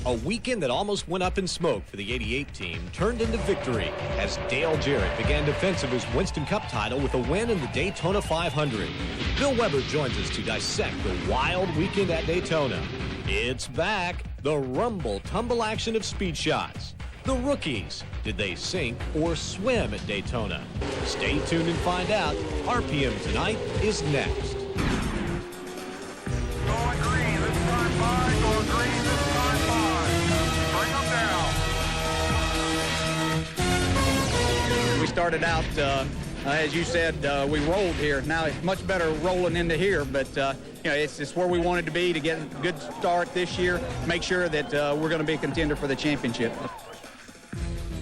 A weekend that almost went up in smoke for the 88 team turned into victory as Dale Jarrett began defense of his Winston Cup title with a win in the Daytona 500. Bill Weber joins us to dissect the wild weekend at Daytona. It's back, the rumble tumble action of speed shots. The rookies, did they sink or swim at Daytona? Stay tuned and find out. RPM Tonight is next. Going green, this time by, going green, this time by. Bring them down. We started out, as you said, we rolled here. Now it's much better rolling into here, but you know, it's where we wanted to be to get a good start this year, make sure that we're going to be a contender for the championship.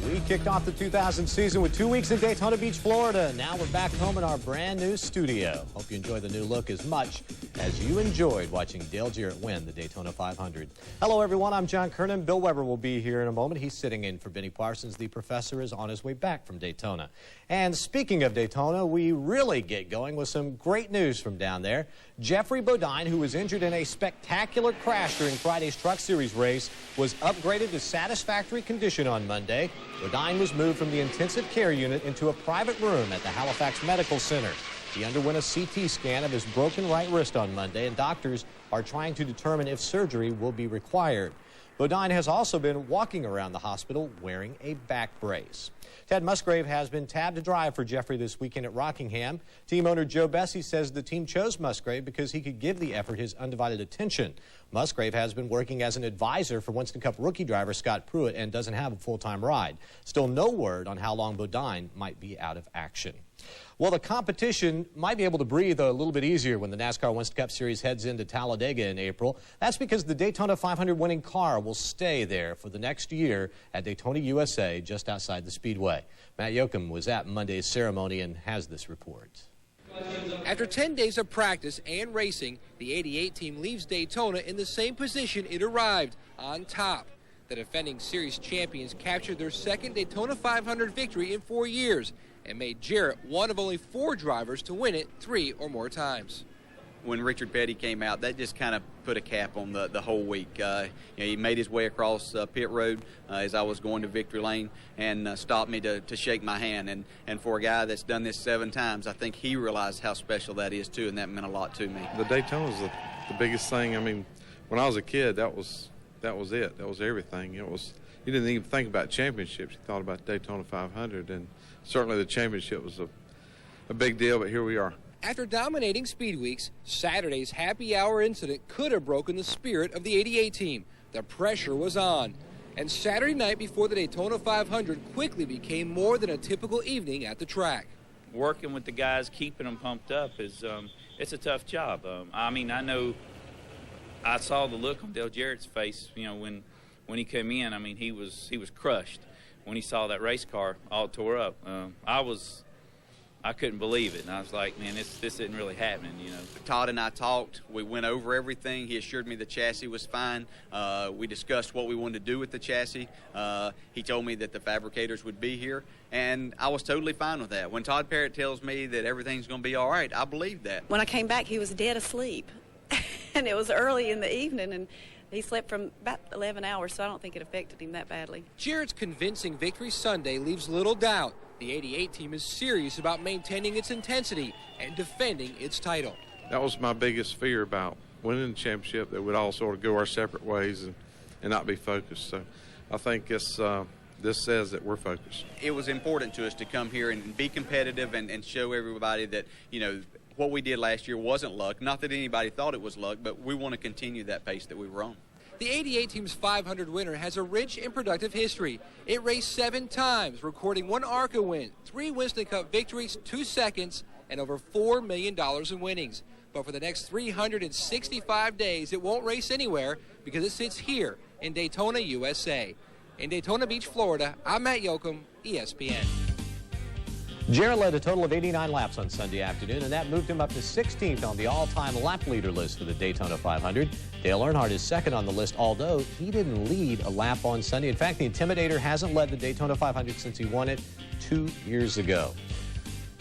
We kicked off the 2000 season with 2 weeks in Daytona Beach, Florida. Now we're back home in our brand new studio. Hope you enjoy the new look as much as you enjoyed watching Dale Jarrett win the Daytona 500. Hello, everyone. I'm John Kernan. Bill Weber will be here in a moment. He's sitting in for Benny Parsons. The professor is on his way back from Daytona. And speaking of Daytona, we really get going with some great news from down there. Geoff Bodine, who was injured in a spectacular crash during Friday's Truck Series race, was upgraded to satisfactory condition on Monday. Bodine was moved from the intensive care unit into a private room at the Halifax Medical Center. He underwent a CT scan of his broken right wrist on Monday, and doctors are trying to determine if surgery will be required. Bodine has also been walking around the hospital wearing a back brace. Ted Musgrave has been tabbed to drive for Jeffrey this weekend at Rockingham. Team owner Joe Bessie says the team chose Musgrave because he could give the effort his undivided attention. Musgrave has been working as an advisor for Winston Cup rookie driver Scott Pruitt and doesn't have a full-time ride. Still no word on how long Bodine might be out of action. Well, the competition might be able to breathe a little bit easier when the NASCAR Winston Cup Series heads into Talladega in April. That's because the Daytona 500 winning car will stay there for the next year at Daytona, USA, just outside the Speedway. Matt Yoakum was at Monday's ceremony and has this report. After 10 days of practice and racing, the 88 team leaves Daytona in the same position it arrived, on top. The defending series champions captured their second Daytona 500 victory in 4 years and made Jarrett one of only 4 drivers to win it 3 or more times. When Richard Petty came out, that just kind of put a cap on the whole week. You know, he made his way across pit road as I was going to victory lane and stopped me to shake my hand. And for a guy that's done this 7 times, I think he realized how special that is too, and that meant a lot to me. The Daytona was the biggest thing. I mean, when I was a kid, that was it. That was everything. It was, you didn't even think about championships. You thought about Daytona 500, and certainly the championship was a big deal, but here we are. After dominating Speedweeks, Saturday's happy hour incident could have broken the spirit of the 88 team. The pressure was on. And Saturday night before the Daytona 500 quickly became more than a typical evening at the track. Working with the guys, keeping them pumped up, it's a tough job. I mean, I know I saw the look on Dale Jarrett's face, you know, when he came in. I mean, he was crushed when he saw that race car all tore up. I couldn't believe it, and I was like, man, this isn't really happening, you know. Todd and I talked. We went over everything. He assured me the chassis was fine. We discussed what we wanted to do with the chassis. He told me that the fabricators would be here, and I was totally fine with that. When Todd Parrott tells me that everything's going to be all right, I believe that. When I came back, he was dead asleep, and it was early in the evening, and he slept from about 11 hours, so I don't think it affected him that badly. Jarrett's convincing victory Sunday leaves little doubt. The 88 team is serious about maintaining its intensity and defending its title. That was my biggest fear about winning the championship, that we'd all sort of go our separate ways and not be focused. So I think this says that we're focused. It was important to us to come here and be competitive and show everybody that, you know, what we did last year wasn't luck. Not that anybody thought it was luck, but we want to continue that pace that we were on. The 88 team's 500 winner has a rich and productive history. It raced 7 times, recording 1 ARCA win, 3 Winston Cup victories, 2 seconds, and over $4 million in winnings. But for the next 365 days, it won't race anywhere because it sits here in Daytona, USA. In Daytona Beach, Florida, I'm Matt Yoakum, ESPN. Jarrett led a total of 89 laps on Sunday afternoon, and that moved him up to 16th on the all-time lap leader list for the Daytona 500. Dale Earnhardt is second on the list, although he didn't lead a lap on Sunday. In fact, the Intimidator hasn't led the Daytona 500 since he won it 2 years ago.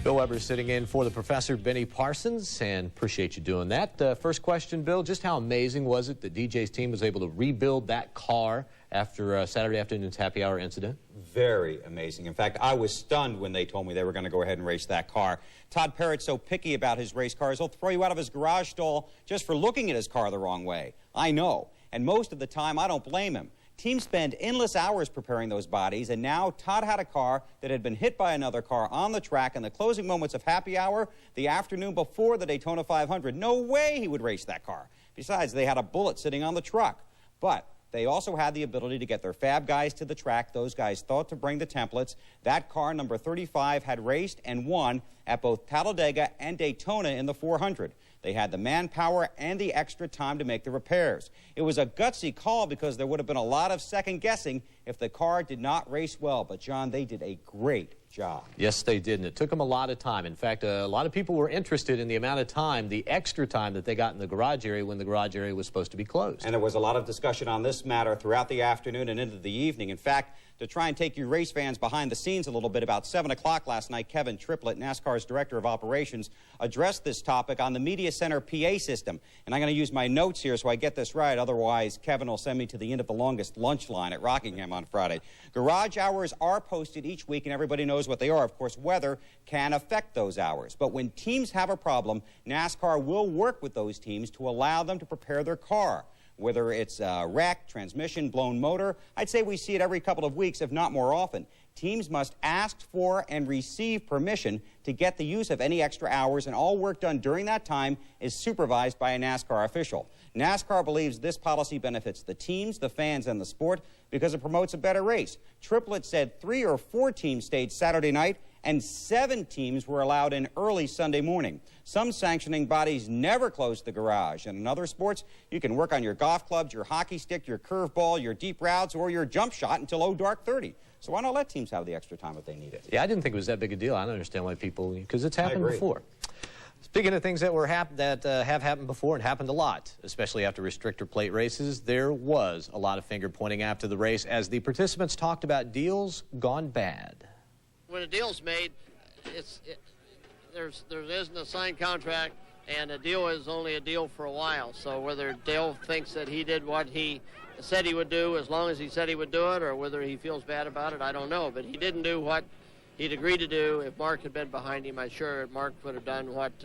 Bill Weber sitting in for the Professor Benny Parsons, and appreciate you doing that. First question, Bill, just how amazing was it that DJ's team was able to rebuild that car after Saturday afternoon's happy hour incident? Very amazing. In fact, I was stunned when they told me they were going to go ahead and race that car. Todd Parrott's so picky about his race cars, he'll throw you out of his garage stall just for looking at his car the wrong way. I know. And most of the time, I don't blame him. Teams spend endless hours preparing those bodies, and now Todd had a car that had been hit by another car on the track in the closing moments of happy hour the afternoon before the Daytona 500. No way he would race that car. Besides, they had a bullet sitting on the truck. But they also had the ability to get their fab guys to the track. Those guys thought to bring the templates. That car, number 35, had raced and won at both Talladega and Daytona in the 400. They had the manpower and the extra time to make the repairs. It was a gutsy call because there would have been a lot of second guessing if the car did not race well. But, John, they did a great job. Yes, they did, and it took them a lot of time. In fact, a lot of people were interested in the amount of time, the extra time that they got in the garage area when the garage area was supposed to be closed. And there was a lot of discussion on this matter throughout the afternoon and into the evening. In fact, to try and take you race fans behind the scenes a little bit, about 7 o'clock last night, Kevin Triplett, NASCAR's Director of Operations, addressed this topic on the Media Center PA system. And I'm going to use my notes here so I get this right. Otherwise, Kevin will send me to the end of the longest lunch line at Rockingham on Friday. Garage hours are posted each week, and everybody knows what they are. Of course, weather can affect those hours. But when teams have a problem, NASCAR will work with those teams to allow them to prepare their car. Whether it's a wreck, transmission, blown motor, I'd say we see it every couple of weeks, if not more often. Teams must ask for and receive permission to get the use of any extra hours, and all work done during that time is supervised by a NASCAR official. NASCAR believes this policy benefits the teams, the fans, and the sport because it promotes a better race. Triplett said 3 or 4 teams stayed Saturday night, and 7 teams were allowed in early Sunday morning. Some sanctioning bodies never closed the garage. And in other sports, you can work on your golf clubs, your hockey stick, your curveball, your deep routes, or your jump shot until dark 30. So why not let teams have the extra time if they need it? Yeah, I didn't think it was that big a deal. I don't understand why people, because it's happened before. Speaking of things that have happened before and happened a lot, especially after restrictor plate races, there was a lot of finger pointing after the race as the participants talked about deals gone bad. When a deal's made, there isn't a signed contract, and a deal is only a deal for a while. So whether Dale thinks that he did what he said he would do as long as he said he would do it, or whether he feels bad about it, I don't know. But he didn't do what he'd agreed to do. If Mark had been behind him, I'm sure Mark would have done what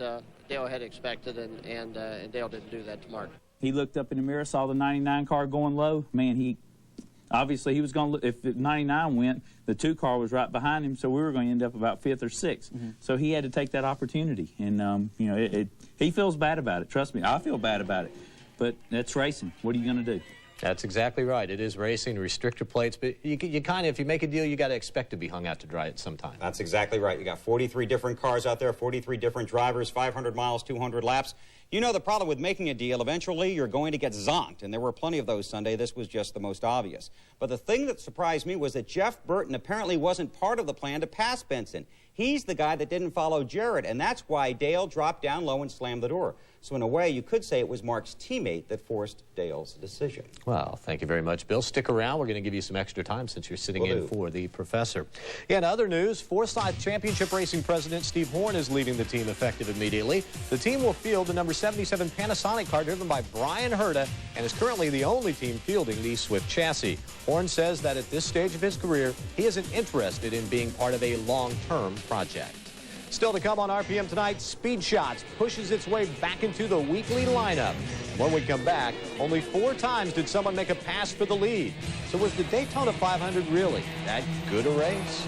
Dale had expected, and Dale didn't do that to Mark. He looked up in the mirror, saw the 99 car going low. Man, obviously he was going to, if the 99 went, the 2 car was right behind him, so we were going to end up about 5th or 6th. So he had to take that opportunity, and you know, he feels bad about it. Trust me, I feel bad about it, but that's racing. What are you going to do? That's exactly right. It is racing, restrictor plates, but you kind of, if you make a deal, you got to expect to be hung out to dry at some time. That's exactly right. You got 43 different cars out there, 43 different drivers, 500 miles, 200 laps. You know the problem with making a deal, eventually you're going to get zonked, and there were plenty of those Sunday. This was just the most obvious. But the thing that surprised me was that Jeff Burton apparently wasn't part of the plan to pass Benson. He's the guy that didn't follow Jarrett, and that's why Dale dropped down low and slammed the door. So in a way, you could say it was Mark's teammate that forced Dale's decision. Well, thank you very much, Bill. Stick around. We're going to give you some extra time since you're sitting in for the professor. Yeah, in other news, Forsyth Championship Racing President Steve Horn is leaving the team effective immediately. The team will field the number 77 Panasonic car driven by Brian Herta and is currently the only team fielding the Swift chassis. Horn says that at this stage of his career, he isn't interested in being part of a long-term project. Still to come on RPM tonight, Speed Shots pushes its way back into the weekly lineup. When we come back, only 4 times did someone make a pass for the lead. So was the Daytona 500 really that good a race?